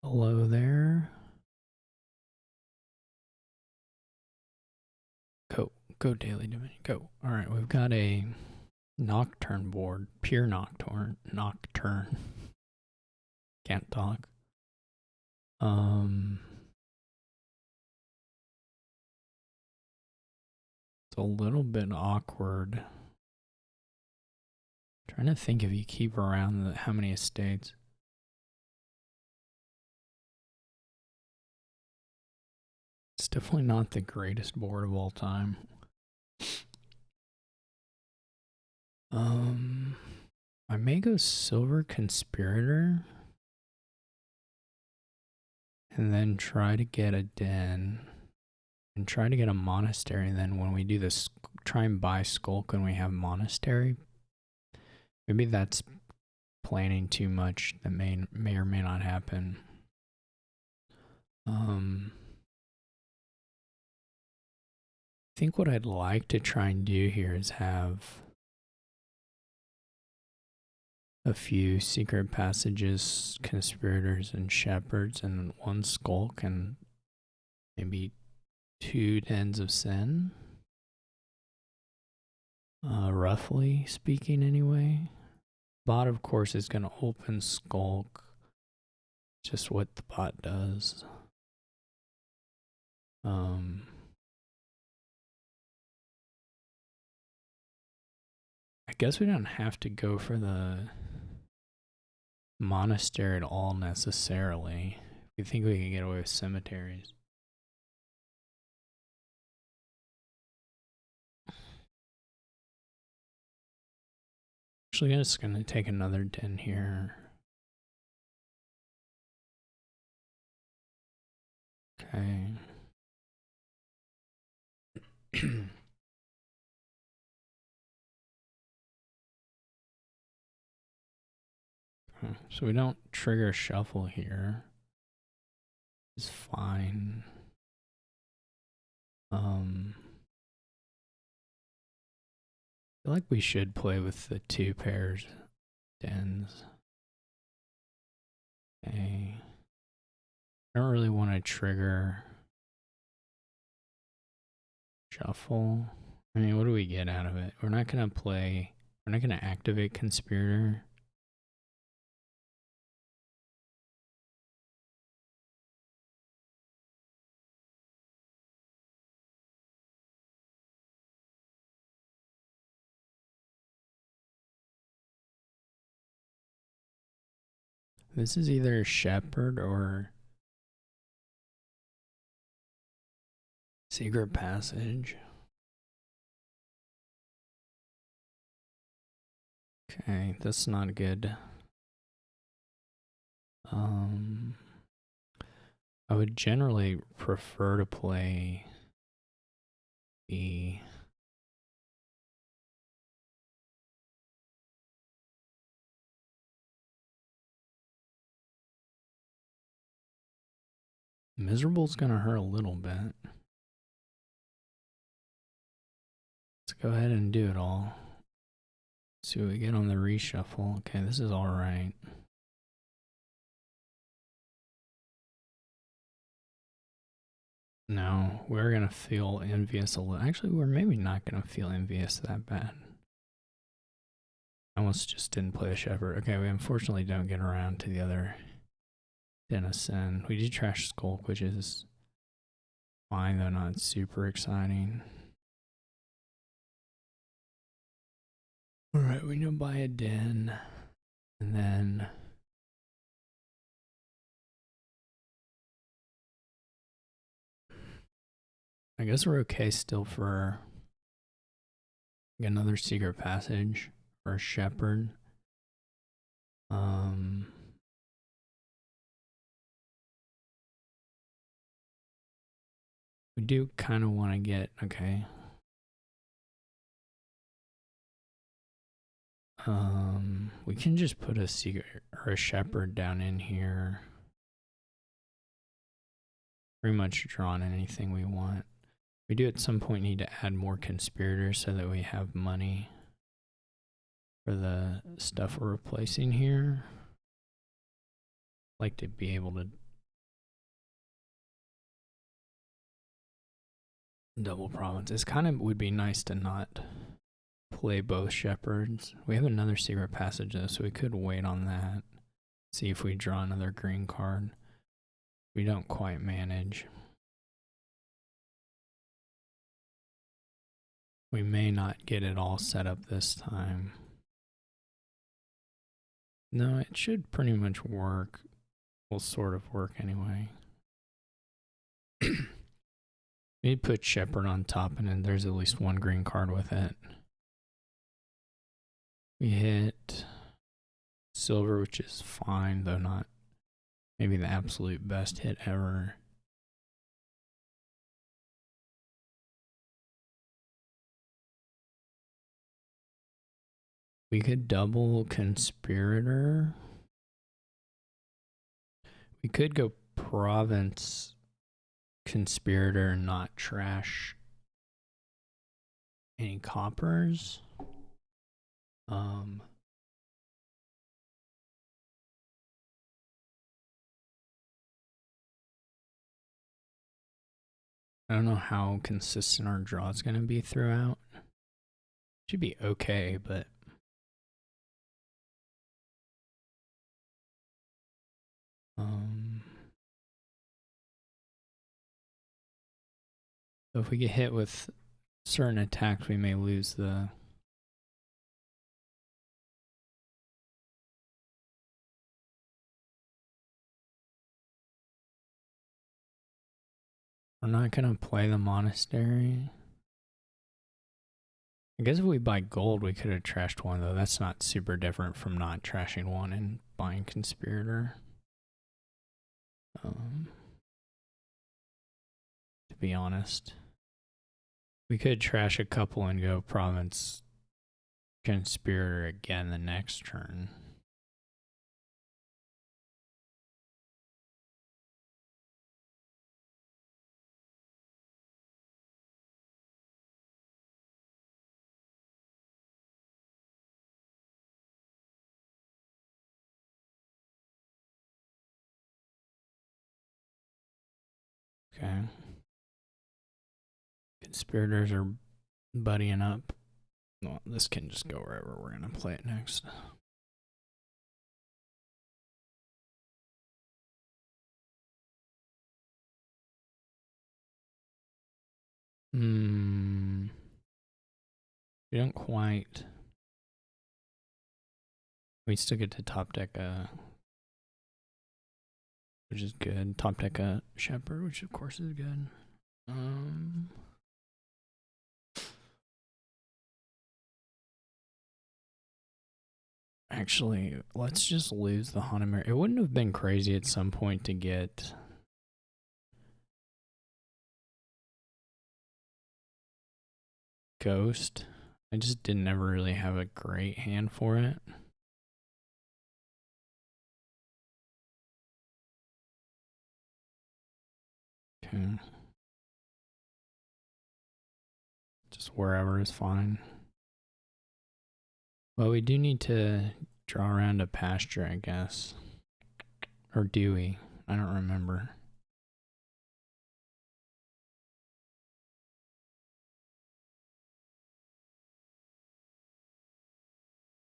Hello there. Go daily dimension. Go. All right, we've got a Nocturne board, pure Nocturne. Can't talk. Um, it's a little bit awkward. Trying to think if you keep around how many estates. It's definitely not the greatest board of all time. I may go Silver Conspirator and then try to get a den and try to get a monastery. And then when we do this, try and buy Skulk when we have monastery. Maybe that's planning too much. That may or may not happen. I think what I'd like to try and do here is have a few secret passages, conspirators, and shepherds, and one Skulk, and maybe 2 dens of sin. Roughly speaking, anyway. Bot, of course, is going to open Skulk. Just what the bot does. I guess we don't have to go for the monastery at all necessarily. We think we can get away with cemeteries. Actually, I'm just going to take another den here. Okay. So we don't trigger shuffle here. It's fine. I feel like we should play with the 2 pairs dens. Okay. I don't really want to trigger shuffle. I mean, what do we get out of it? We're not going to activate Conspirator. This is either Shepherd or Secret Passage. Okay, that's not good. I would generally prefer to play the Miserable's gonna hurt a little bit. Let's go ahead and do it all. See what we get on the reshuffle. Okay, this is alright. No, we're gonna feel envious a little. Actually, we're maybe not gonna feel envious that bad. I almost just didn't play a Shepherd. Okay, we unfortunately don't get around to the other Denison. We did trash Skulk, which is fine, though not super exciting. Alright, we know buy a den. And then I guess we're okay still for another secret passage for a Shepherd. We do kind of want to get, okay. We can just put a secret or a Shepherd down in here. Pretty much drawn anything we want. We do at some point need to add more conspirators so that we have money for the stuff we're replacing here. Like to be able to double province. It's kind of would be nice to not play both shepherds. We have another secret passage though, so we could wait on that. See if we draw another green card. We don't quite manage. We may not get it all set up this time. No, it should pretty much work. Will sort of work anyway. We put shepherd on top and then there's at least one green card with it. We hit silver, which is fine, though not maybe the absolute best hit ever. We could double conspirator. We could go province conspirator and not trash any coppers. I don't know how consistent our draw is going to be throughout. Should be okay, but so if we get hit with certain attacks, we may lose the we're not going to play the monastery. I guess if we buy gold, we could have trashed one, though. That's not super different from not trashing one and buying conspirator. To be honest, we could trash a couple and go province conspirator again the next turn. Okay. Conspirators are buddying up. Well, this can just go wherever we're going to play it next. We don't quite. We still get to top deck which is good. Top deck a shepherd, which of course is good. Actually, let's just lose the Hanamir. It wouldn't have been crazy at some point to get Ghost. I just didn't ever really have a great hand for it. Okay. Just wherever is fine. Well, we do need to draw around a pasture, I guess. Or do we? I don't remember.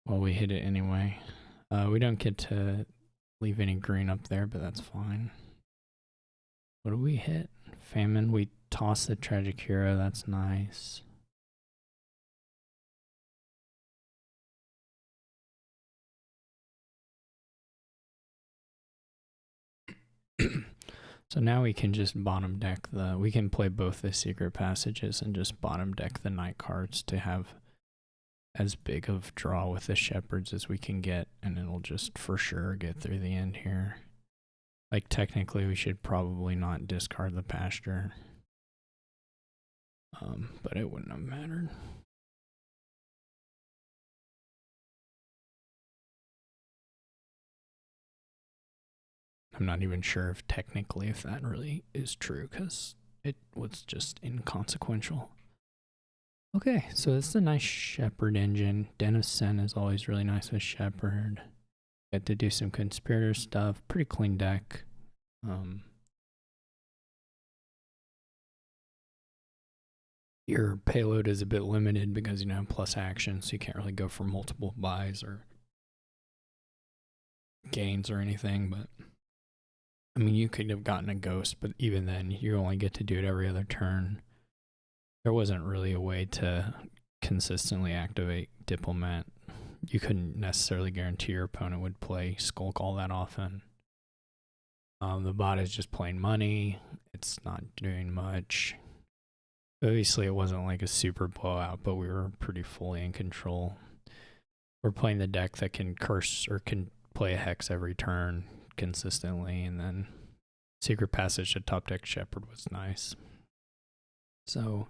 Well, we hit it anyway. We don't get to leave any green up there, but that's fine. What do we hit? Famine. We toss the Tragic Hero. That's nice. So now we can just bottom deck we can play both the secret passages and just bottom deck the night cards to have as big of draw with the shepherds as we can get, and it'll just for sure get through the end here. Like technically we should probably not discard the pasture. But it wouldn't have mattered. I'm not even sure if technically if that really is true because it was just inconsequential. Okay, so it's a nice Shepherd engine. Den of Sen is always really nice with Shepherd. Get to do some conspirator stuff. Pretty clean deck. your payload is a bit limited because you have plus action, so you can't really go for multiple buys or gains or anything. But I mean, you could have gotten a ghost, but even then, you only get to do it every other turn. There wasn't really a way to consistently activate Diplomat. You couldn't necessarily guarantee your opponent would play Skulk all that often. The bot is just playing money. It's not doing much. Obviously, it wasn't like a super blowout, but we were pretty fully in control. We're playing the deck that can curse or can play a hex every turn consistently, and then Secret Passage to Top Deck Shepherd was nice. So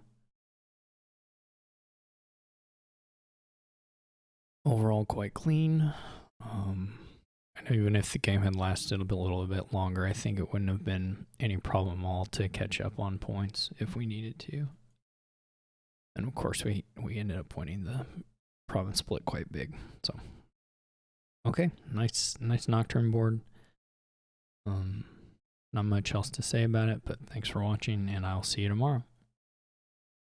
overall, quite clean. I know even if the game had lasted a little bit longer, I think it wouldn't have been any problem at all to catch up on points if we needed to. And of course, we ended up winning the province split quite big. So, okay, nice Nocturne board. Not much else to say about it, but thanks for watching, and I'll see you tomorrow.